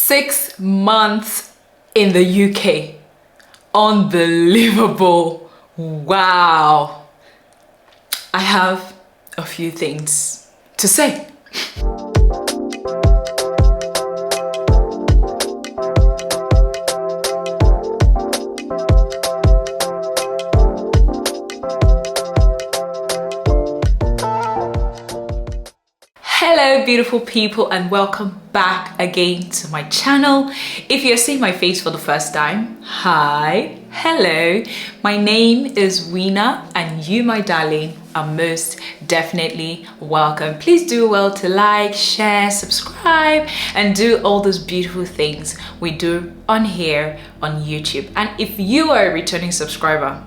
6 months in the UK. Unbelievable. Wow. I have a few things to say. Hello beautiful people, and welcome back again to my channel. If you're seeing my face for the first time, hi, hello, my name is Winna, and you, my darling, are most definitely welcome. Please do well to like, share, subscribe, and do all those beautiful things we do on here on YouTube. And if you are a returning subscriber,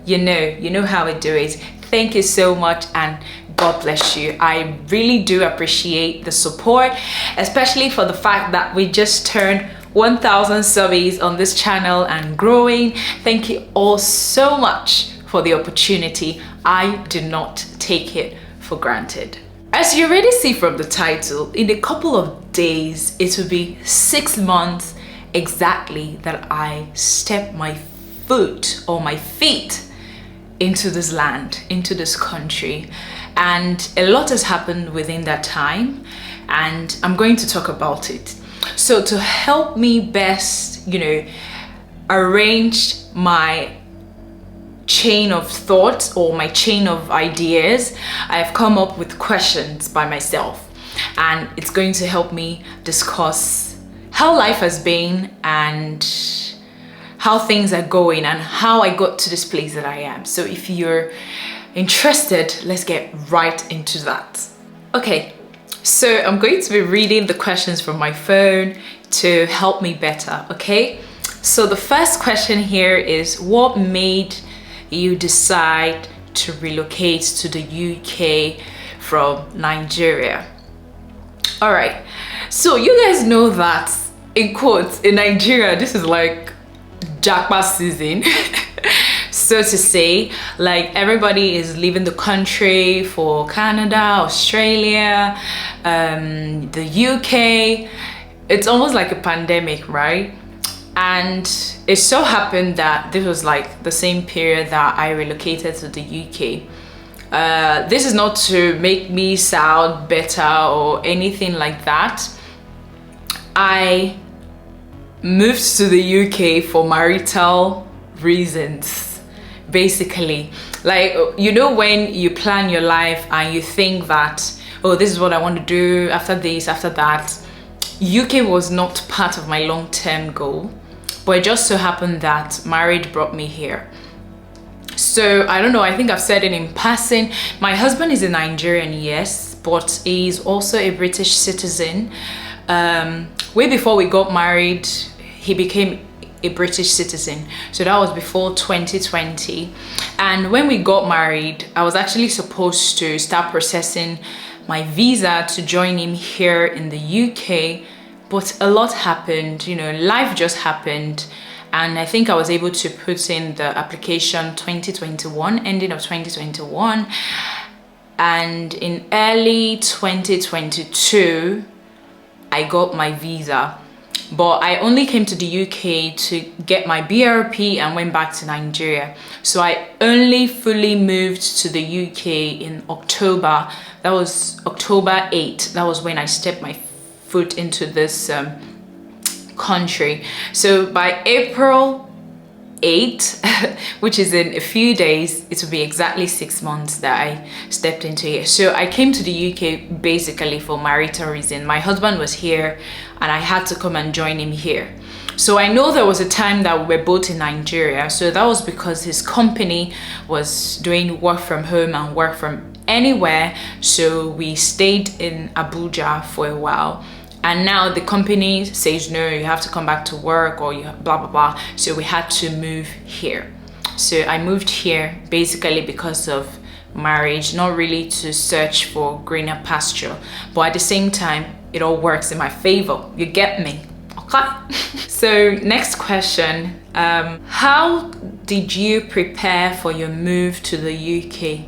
you know how we do it. Thank you so much, and God bless you. I really do appreciate the support, especially for the fact that we just turned 1,000 subbies on this channel and growing. Thank you all so much for the opportunity. I do not take it for granted. As you already see from the title, in a couple of days, it will be 6 months exactly that I step my foot or my feet into this land, into this country. And a lot has happened within that time, and I'm going to talk about it. So to help me best, arrange my chain of thoughts or my chain of ideas, I've come up with questions by myself, and it's going to help me discuss how life has been and how things are going and how I got to this place that I am. So if you're interested, let's get right into that. Okay, so I'm going to be reading the questions from my phone to help me better, okay? So the first question here is, what made you decide to relocate to the UK from Nigeria? All right, so you guys know that, in quotes, in Nigeria, this is like jackpot season. So to say, like, everybody is leaving the country for Canada, Australia, the UK. It's almost like a pandemic, right? And it so happened that this was like the same period that I relocated to the UK. This is not to make me sound better or anything like that. I moved to the UK for marital reasons. Basically, like, when you plan your life and you think that, oh, this is what I want to do after this, after that, UK was not part of my long-term goal, but it just so happened that marriage brought me here. So I don't know, I think I've said it in passing, my husband is a Nigerian, yes, but he's also a British citizen. Way before we got married, he became a British citizen, so that was before 2020. And when we got married, I was actually supposed to start processing my visa to join him here in the UK, but a lot happened, life just happened, and I think I was able to put in the application 2021, ending of 2021, and in early 2022 I got my visa. But I only came to the UK to get my BRP and went back to Nigeria. So I only fully moved to the UK in October. That was October 8th. That was when I stepped my foot into this country. So by April 8th, which is in a few days, it will be exactly 6 months that I stepped into here. So I came to the UK basically for marital reason. My husband was here and I had to come and join him here. So I know there was a time that we were both in Nigeria, so that was because his company was doing work from home and work from anywhere, so we stayed in Abuja for a while. And now the company says, no, you have to come back to work, or you blah, blah, blah. So we had to move here. So I moved here basically because of marriage, not really to search for greener pasture. But at the same time, it all works in my favor. You get me? Okay? So next question. How did you prepare for your move to the UK?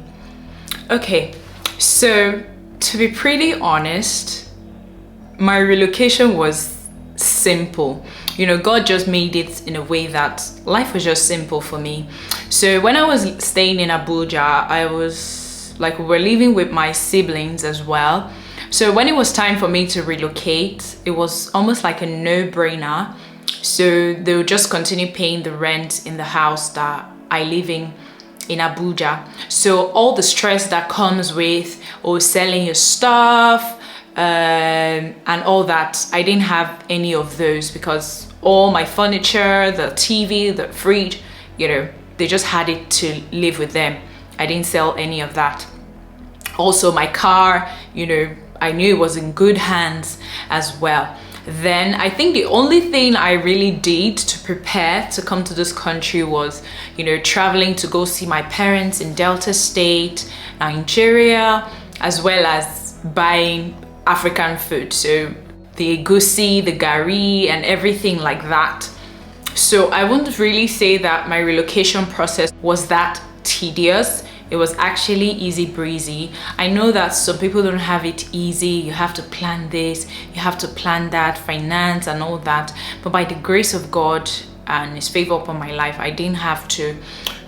Okay, so to be pretty honest, my relocation was simple. You know, God just made it in a way that life was just simple for me. So when I was staying in Abuja, I was like, we were living with my siblings as well. So when it was time for me to relocate, it was almost like a no-brainer. So they would just continue paying the rent in the house that I live in Abuja. So all the stress that comes with selling your stuff and all that, I didn't have any of those, because all my furniture, the TV, the fridge, you know, they just had it to live with them. I didn't sell any of that. Also my car, you know, I knew it was in good hands as well. Then I think the only thing I really did to prepare to come to this country was, you know, traveling to go see my parents in Delta State, Nigeria, as well as buying African food. So the egusi, the gari, and everything like that. So I wouldn't really say that my relocation process was that tedious. It was actually easy breezy. I know that some people don't have it easy. You have to plan this, you have to plan that, finance and all that. But by the grace of God and His favor upon my life, I didn't have to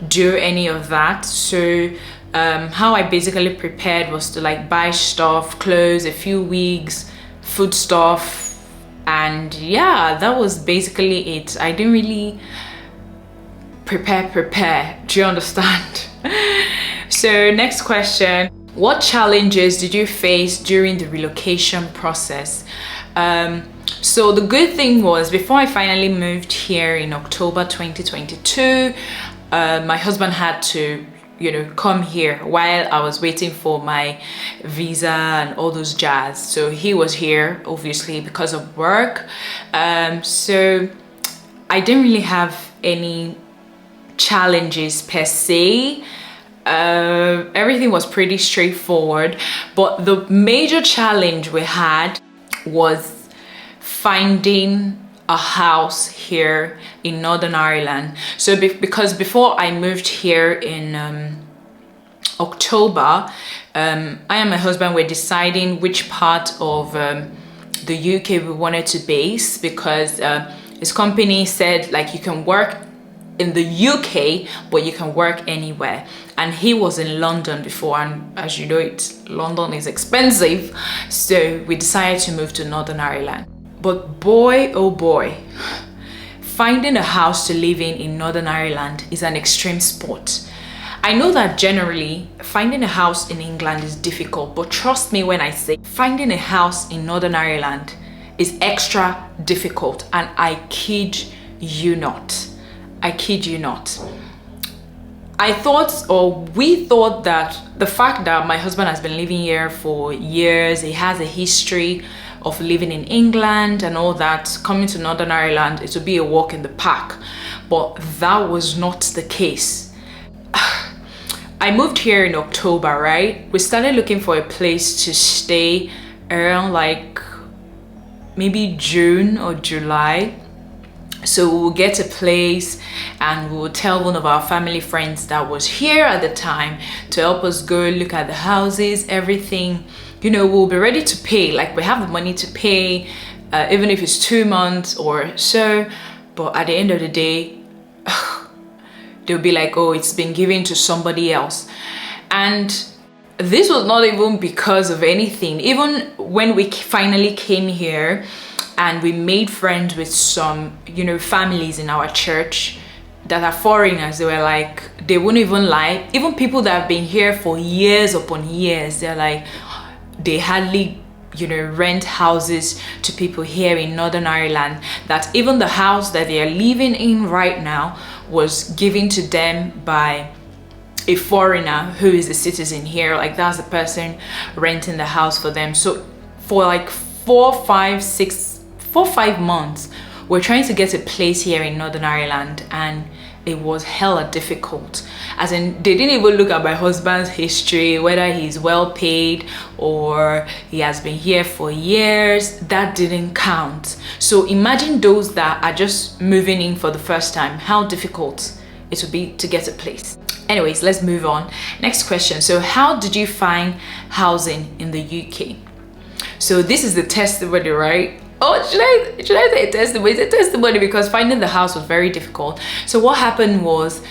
do any of that. So how I basically prepared was to like buy stuff, clothes, a few wigs, food stuff, and yeah, that was basically it. I didn't really prepare. Do you understand? So next question, what challenges did you face during the relocation process? So the good thing was, before I finally moved here in October 2022, my husband had to, you know, come here while I was waiting for my visa and all those jazz. So he was here obviously because of work. So I didn't really have any challenges per se. Everything was pretty straightforward, but the major challenge we had was finding a house here in Northern Ireland. So because before I moved here in October, I and my husband were deciding which part of the UK we wanted to base, because his company said like you can work in the UK but you can work anywhere, and he was in London before, and as you know, London is expensive, so we decided to move to Northern Ireland. But boy oh boy, finding a house to live in Northern Ireland is an extreme sport. I know that generally finding a house in England is difficult, but trust me when I say finding a house in Northern Ireland is extra difficult, and I kid you not. I kid you not. I thought, or we thought, that the fact that my husband has been living here for years, he has a history of living in England and all that, coming to Northern Ireland, it would be a walk in the park. But that was not the case. I moved here in October, right? We started looking for a place to stay around like maybe June or July. So we'll get a place and we'll tell one of our family friends that was here at the time to help us go look at the houses, everything. You know, we'll be ready to pay, like we have the money to pay, even if it's 2 months or so. But at the end of the day, they'll be like, oh, it's been given to somebody else. And this was not even because of anything. Even when we finally came here and we made friends with some, you know, families in our church that are foreigners, they were like, they wouldn't even lie. Even people that have been here for years upon years, they're like, they hardly, you know, rent houses to people here in Northern Ireland, that even the house that they are living in right now was given to them by a foreigner who is a citizen here. Like, that's the person renting the house for them. So for like 4-5 months we're trying to get a place here in Northern Ireland, and it was hella difficult. As in, they didn't even look at my husband's history, whether he's well paid or he has been here for years. That didn't count. So imagine those that are just moving in for the first time, how difficult it would be to get a place. Anyways, let's move on. Next question. So how did you find housing in the UK? So this is the testimony, right? Oh, should I say testimony? It's a testimony because finding the house was very difficult. So what happened was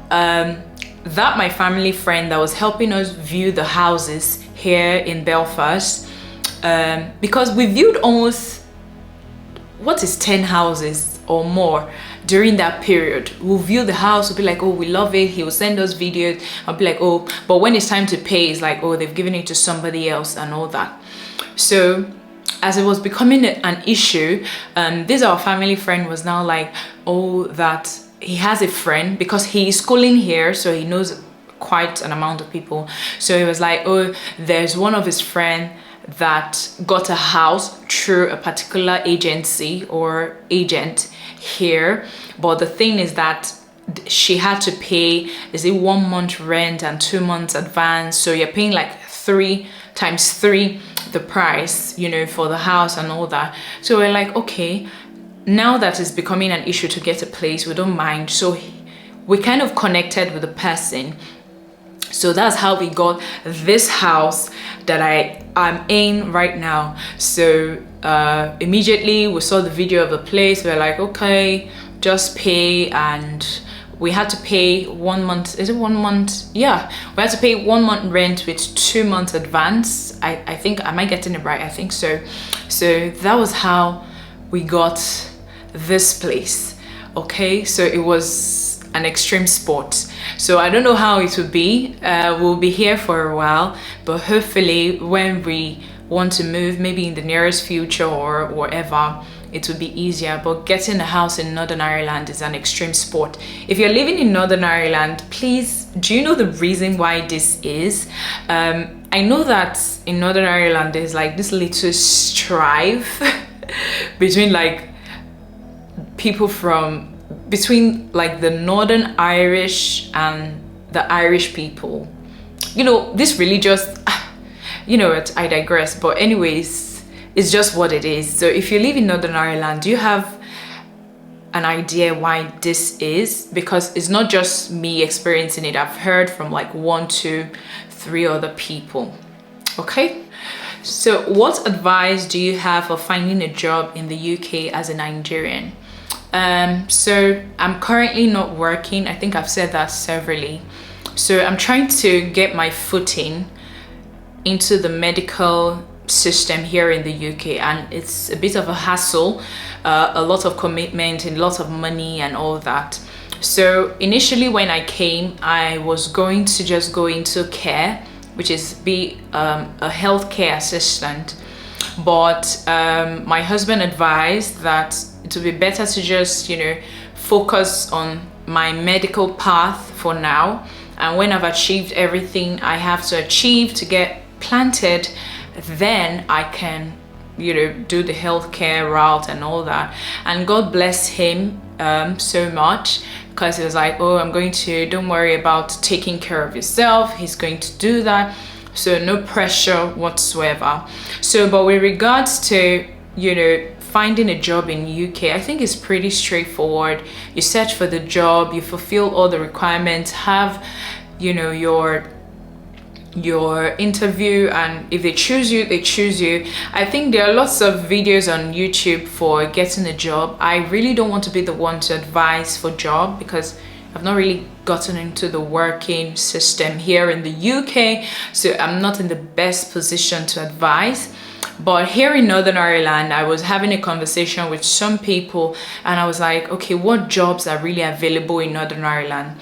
that my family friend that was helping us view the houses here in Belfast, because we viewed almost, 10 houses or more during that period. We'll view the house, we'll be like, oh, we love it. He will send us videos. I'll be like, oh, but when it's time to pay, it's like, oh, they've given it to somebody else and all that. So as it was becoming an issue, this our family friend was now like, oh, that he has a friend because he's schooling here, so he knows quite an amount of people. So he was like, oh, there's one of his friends that got a house through a particular agency or agent here, but the thing is that she had to pay, is it 1 month rent and 2 months advance, so you're paying like 3 times 3 the price, you know, for the house and all that. So we're like, okay, now that it's becoming an issue to get a place, we don't mind. So we kind of connected with the person. So that's how we got this house that I'm in right now. So immediately we saw the video of the place. We're like, okay, just pay. And we had to pay 1 month. Is it 1 month? Yeah, we had to pay 1 month rent with 2 months advance. I think, am I getting it right? I think so. So that was how we got this place. Okay, so it was an extreme sport. So I don't know how it will be. We'll be here for a while, but hopefully when we want to move, maybe in the nearest future or whatever, it will be easier. But getting a house in Northern Ireland is an extreme sport. If you're living in Northern Ireland, please, do you know the reason why this is? I know that in Northern Ireland there's like this little strife between like people between like the Northern Irish and the Irish people. You know, this religious, you know what, I digress, but anyways, it's just what it is. So if you live in Northern Ireland, do you have an idea why this is? Because it's not just me experiencing it. I've heard from like 1, 2, 3 other people. Okay, so what advice do you have for finding a job in the UK as a Nigerian? So I'm currently not working. I think I've said that severally. So I'm trying to get my footing into the medical system here in the UK, and it's a bit of a hassle, a lot of commitment and lots of money and all that. So initially when I came, I was going to just go into care, which is be a healthcare assistant, but my husband advised that it would be better to just, you know, focus on my medical path for now, and when I've achieved everything I have to achieve to get planted, then I can, you know, do the healthcare route and all that. And God bless him so much, because he was like, oh, don't worry about taking care of yourself, he's going to do that, so no pressure whatsoever. So but with regards to, you know, finding a job in UK, I think it's pretty straightforward. You search for the job, you fulfill all the requirements, have, you know, your interview, and if they choose you, they choose you. I think there are lots of videos on YouTube for getting a job. I really don't want to be the one to advise for job because I've not really gotten into the working system here in the UK, so I'm not in the best position to advise. But here in Northern Ireland, I was having a conversation with some people, and I was like, okay, what jobs are really available in Northern Ireland?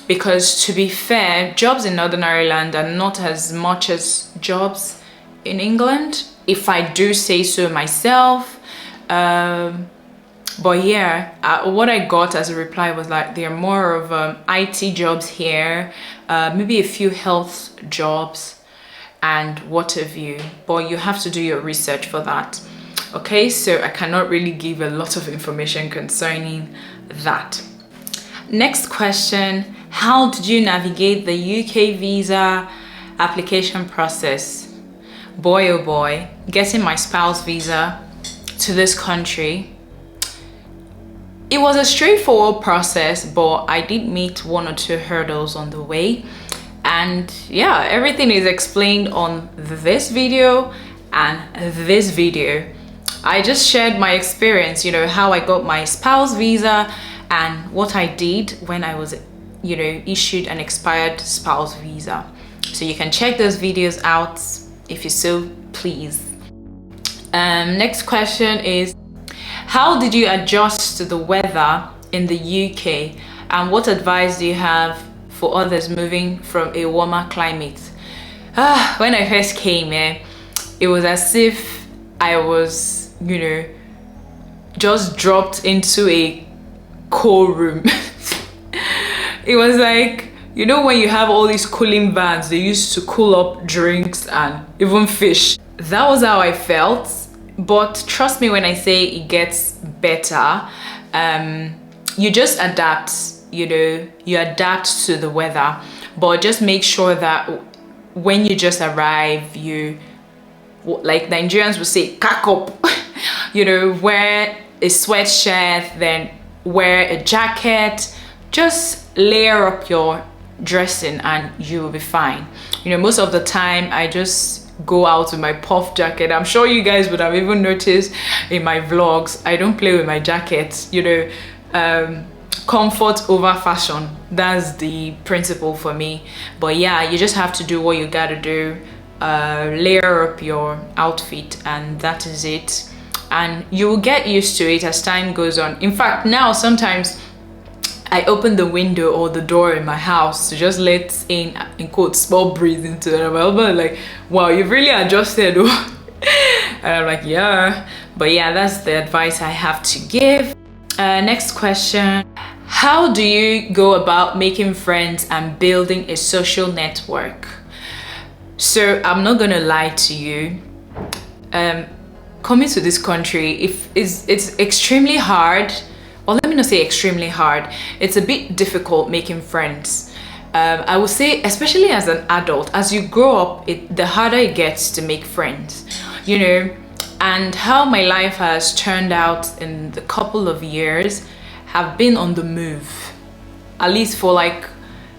Because to be fair, jobs in Northern Ireland are not as much as jobs in England, if I do say so myself. But yeah, what I got as a reply was like, there are more of IT jobs here, maybe a few health jobs and what have you, but you have to do your research for that. Okay, so I cannot really give a lot of information concerning that. Next question, how did you navigate the UK visa application process? Boy oh boy, getting my spouse visa to this country, it was a straightforward process, but I did meet 1 or 2 hurdles on the way. And yeah, everything is explained on this video, And this video, I just shared my experience, you know, how I got my spouse visa and what I did when I was, you know, issued an expired spouse visa. So you can check those videos out if you so please. Next question is, how did you adjust to the weather in the UK, and what advice do you have for others moving from a warmer climate? When I first came here, it was as if I was, you know, just dropped into a cold room. It was like, you know, when you have all these cooling vans, they used to cool up drinks and even fish. That was how I felt. But trust me when I say it gets better. You just adapt, you know, you adapt to the weather, but just make sure that when you just arrive, you, like Nigerians would say, cack up. You know, wear a sweatshirt, then wear a jacket, just layer up your dressing and you will be fine. You know, most of the time I just go out with my puff jacket. I'm sure you guys would have even noticed in my vlogs, I don't play with my jackets. You know, comfort over fashion, that's the principle for me. But yeah, you just have to do what you gotta do, layer up your outfit, and that is it. And you will get used to it as time goes on. In fact, now sometimes I open the window or the door in my house to just let in quotes, small breeze into it. I'm like, wow, you've really adjusted. And I'm like, yeah. But yeah, that's the advice I have to give. Next question. How do you go about making friends and building a social network? So I'm not gonna lie to you. Coming to this country, it's extremely hard. Or let me not say extremely hard. It's a bit difficult making friends. I would say, especially as an adult, as you grow up, the harder it gets to make friends, you know. And how my life has turned out in the couple of years, have been on the move. At least for like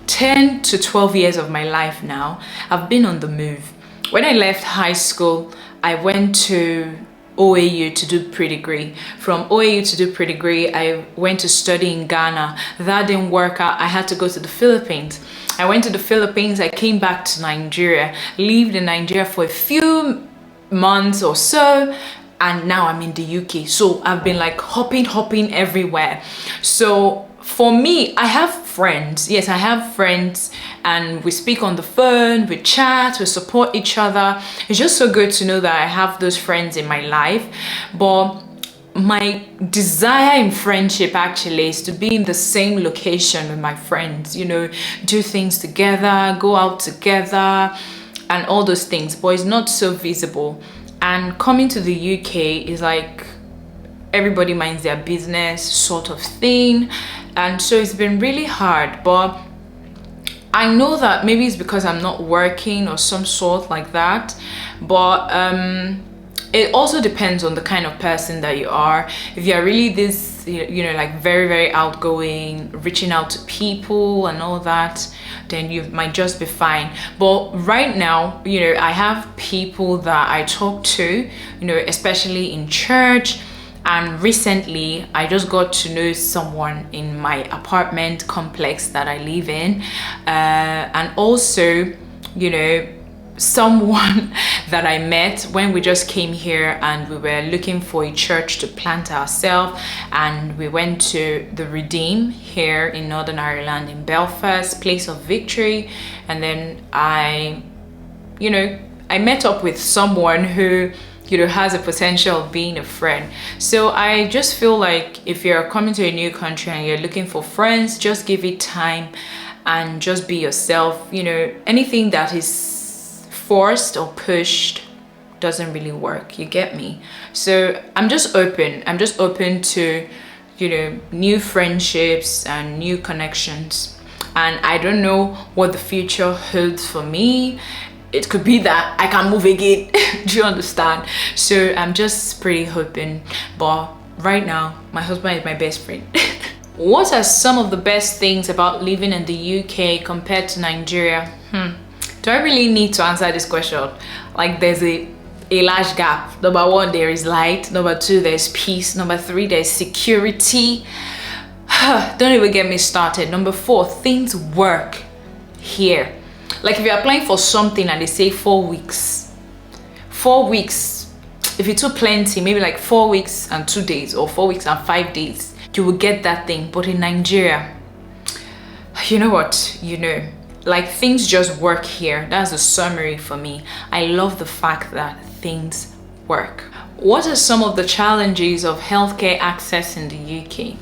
10 to 12 years of my life now, I've been on the move. When I left high school, I went to OAU to do pre-degree. From OAU to do pre-degree, I went to study in Ghana. That didn't work out. I had to go to the Philippines. I went to the Philippines. I came back to Nigeria, lived in Nigeria for a few months or so, and now I'm in the UK. So I've been like hopping everywhere. So for me, I have friends. Yes, I have friends, and we speak on the phone, we chat, we support each other. It's just so good to know that I have those friends in my life. But my desire in friendship actually is to be in the same location with my friends, you know, do things together, go out together, and all those things. But it's not so visible. And coming to the UK is like everybody minds their business sort of thing. And so it's been really hard, but I know that maybe it's because I'm not working or some sort like that. But it also depends on the kind of person that you are. If you're really this, you know, like very outgoing, reaching out to people and all that, then you might just be fine. But right now, you know, I have people that I talk to, you know, especially in church. And recently, I just got to know someone in my apartment complex that I live in. And also, you know, someone that I met when we just came here and we were looking for a church to plant ourselves. And we went to the Redeem here in Northern Ireland, in Belfast, Place of Victory. And then I met up with someone who, you know, has a potential of being a friend. So I just feel like if you're coming to a new country and you're looking for friends, just give it time and just be yourself. You know, anything that is forced or pushed doesn't really work, you get me? So I'm just open to, you know, new friendships and new connections. And I don't know what the future holds for me. It could be that I can move again. Do you understand? So I'm just pretty hoping. But right now, my husband is my best friend. What are some of the best things about living in the UK compared to Nigeria? Do I really need to answer this question? Like, there's a a large gap. Number one, there is light. Number two, there's peace. Number three, there's security. Don't even get me started. Number four, things work here. Like if you're applying for something and they say 4 weeks, 4 weeks, if you took plenty, maybe like 4 weeks and 2 days or 4 weeks and 5 days, you will get that thing. But in Nigeria, you know what, like things just work here. That's a summary for me. I love the fact that things work. What are some of the challenges of healthcare access in the UK?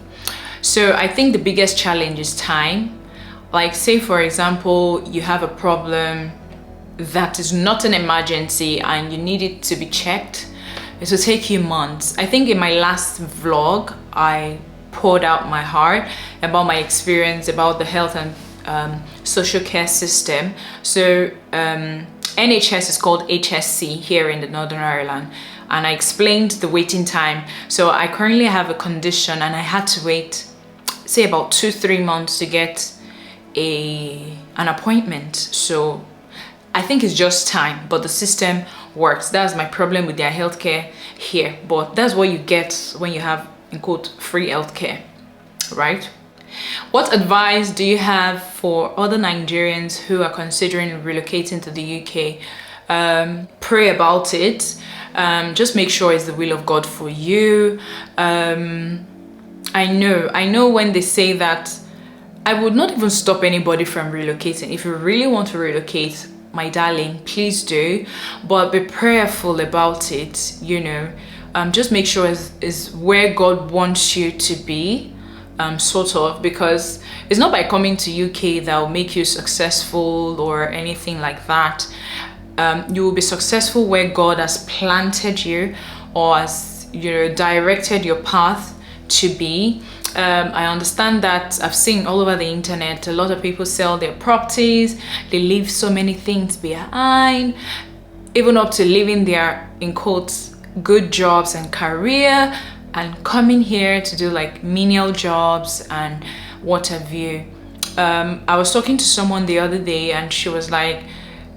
So I think the biggest challenge is time. Like say for example, you have a problem that is not an emergency and you need it to be checked. It will take you months. I think in my last vlog, I poured out my heart about my experience about the health and social care system. So NHS is called HSC here in the Northern Ireland, and I explained the waiting time. So I currently have a condition and I had to wait say about 2-3 months to get an appointment. So I think it's just time, but the system works. That's my problem with their healthcare here, but that's what you get when you have, in quote, free healthcare, right? What advice do you have for other Nigerians who are considering relocating to the UK? Pray about it. Just make sure it's the will of God for you. I know when they say that, I would not even stop anybody from relocating. If you really want to relocate, my darling, please do, but be prayerful about it. Just make sure it's where God wants you to be, sort of, because it's not by coming to UK that will make you successful or anything like that. You will be successful where God has planted you or has directed your path to be. I understand that I've seen all over the internet, a lot of people sell their properties, they leave so many things behind, even up to leaving their, in quotes, good jobs and career, and coming here to do like menial jobs and what have you. I was talking to someone the other day and she was like,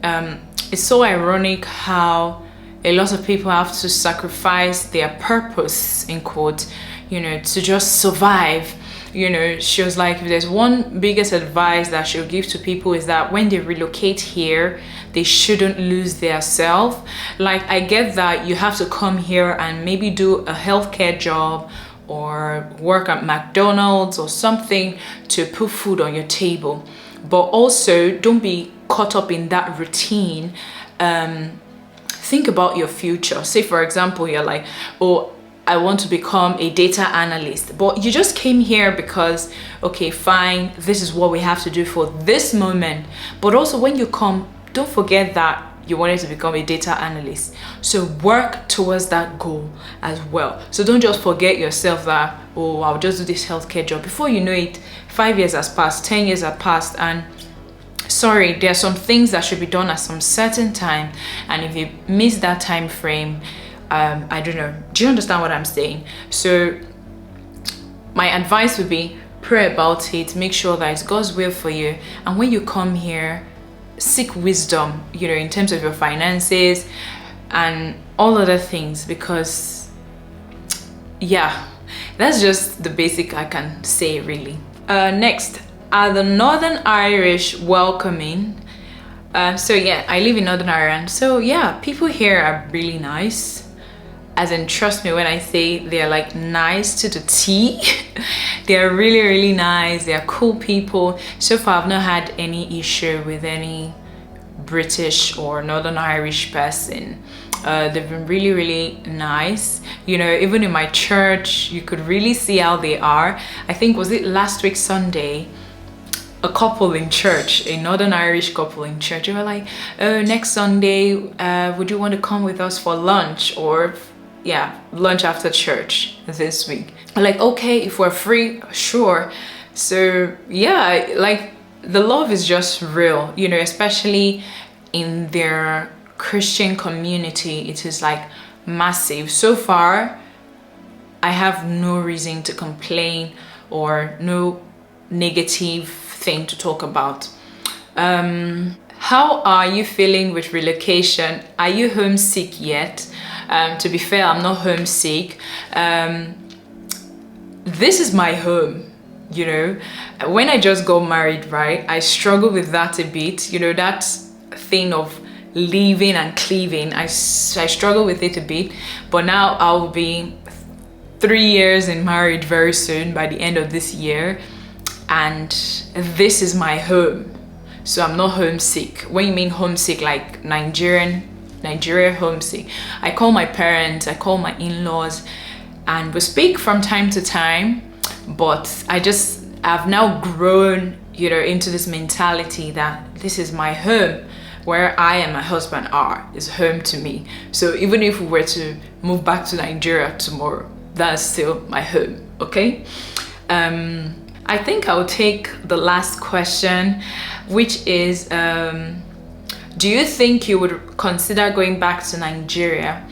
it's so ironic how a lot of people have to sacrifice their purpose, in quote, to just survive. She was like, if there's one biggest advice that she'll give to people is that when they relocate here, they shouldn't lose their self. Like, I get that you have to come here and maybe do a healthcare job or work at McDonald's or something to put food on your table, but also don't be caught up in that routine. Think about your future. Say for example, you're like, oh, I want to become a data analyst, but you just came here because, okay, fine, this is what we have to do for this moment. But also when you come, don't forget that you wanted to become a data analyst. So work towards that goal as well. So don't just forget yourself that, oh, I'll just do this healthcare job. Before you know it, 5 years has passed, 10 years have passed, and sorry, there are some things that should be done at some certain time. And if you miss that time frame, I don't know, do you understand what I'm saying? So my advice would be pray about it, make sure that it's God's will for you, and when you come here, seek wisdom, in terms of your finances and all other things, because yeah, that's just the basic I can say really. Next, are the Northern Irish welcoming? So yeah, I live in Northern Ireland, so yeah, people here are really nice. As in, trust me when I say they're like nice to the T. They're really, really nice. They're cool people. So far, I've not had any issue with any British or Northern Irish person. They've been really, really nice. Even in my church, you could really see how they are. I think, was it last week Sunday? A couple in church, a Northern Irish couple in church, they were like, oh, next Sunday, would you want to come with us for lunch? Or yeah, lunch after church this week. I'm like, okay, if we're free, sure. So yeah, like the love is just real, especially in their Christian community. It is like massive. So far, I have no reason to complain or no negative thing to talk about. How are you feeling with relocation? Are you homesick yet? To be fair, I'm not homesick. This is my home, you know. When I just got married, right, I struggled with that a bit, you know, that thing of leaving and cleaving. I struggle with it a bit, but now I'll be 3 years in marriage very soon, by the end of this year, and this is my home. So I'm not homesick. When you mean homesick, like Nigeria homesick, I call my parents, I call my in-laws, and we speak from time to time, but I've now grown, you know, into this mentality that this is my home. Where I and my husband are is home to me. So even if we were to move back to Nigeria tomorrow, that's still my home, okay? I think I'll take the last question, which is, do you think you would consider going back to Nigeria?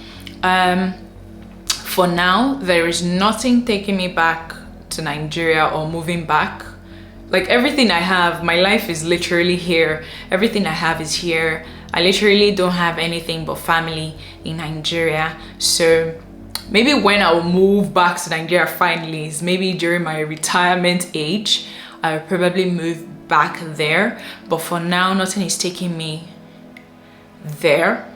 For now, there is nothing taking me back to Nigeria or moving back. Like, everything I have, my life is literally here. Everything I have is here. I literally don't have anything but family in Nigeria. So maybe when I'll move back to Nigeria finally is maybe during my retirement age. I'll probably move back there. But for now, nothing is taking me there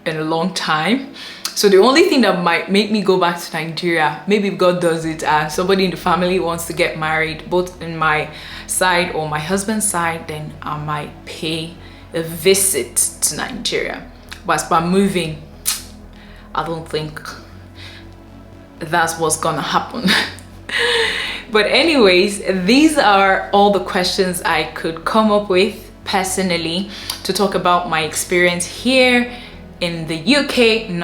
in a long time. So the only thing that might make me go back to Nigeria, maybe if God does it and somebody in the family wants to get married, both in my side or my husband's side, then I might pay a visit to Nigeria. But as by moving, I don't think that's what's gonna happen. But anyways, these are all the questions I could come up with personally to talk about my experience here in the UK.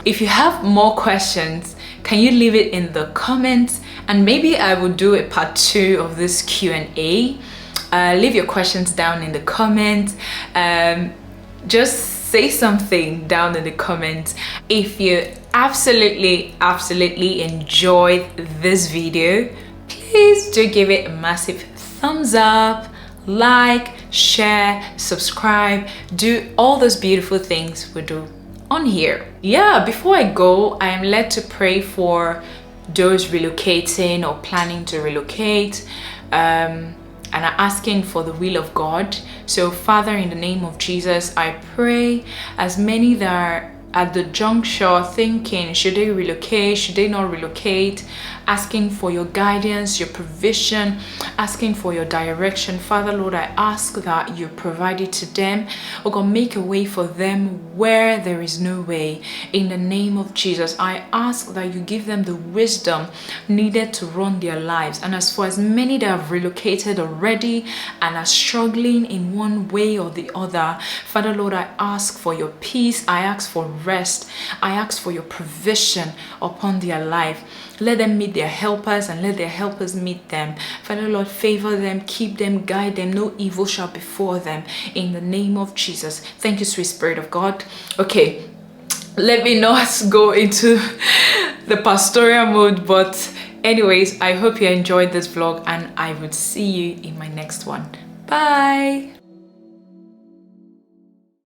If you have more questions, can you leave it in the comments, and maybe I will do a part 2 of this Q&A. Leave your questions down in the comments. Just say something down in the comments. If you absolutely enjoyed this video, please do give it a massive thumbs up, like, share, subscribe, do all those beautiful things we do on here. Yeah, before I go, I am led to pray for those relocating or planning to relocate, and are asking for the will of God. So Father, in the name of Jesus, I pray as many that are at the juncture thinking, should they relocate, should they not relocate, asking for your guidance, your provision, asking for your direction. Father, Lord, I ask that you provide it to them. Oh God, make a way for them where there is no way. In the name of Jesus, I ask that you give them the wisdom needed to run their lives. And as for as many that have relocated already and are struggling in one way or the other, Father, Lord, I ask for your peace. I ask for rest. I ask for your provision upon their life. Let them meet their helpers and let their helpers meet them. Father, Lord, favor them, keep them, guide them. No evil shall befall them. In the name of Jesus. Thank you, sweet Spirit of God. Okay, let me not go into the pastoral mode, but anyways, I hope you enjoyed this vlog and I would see you in my next one. Bye.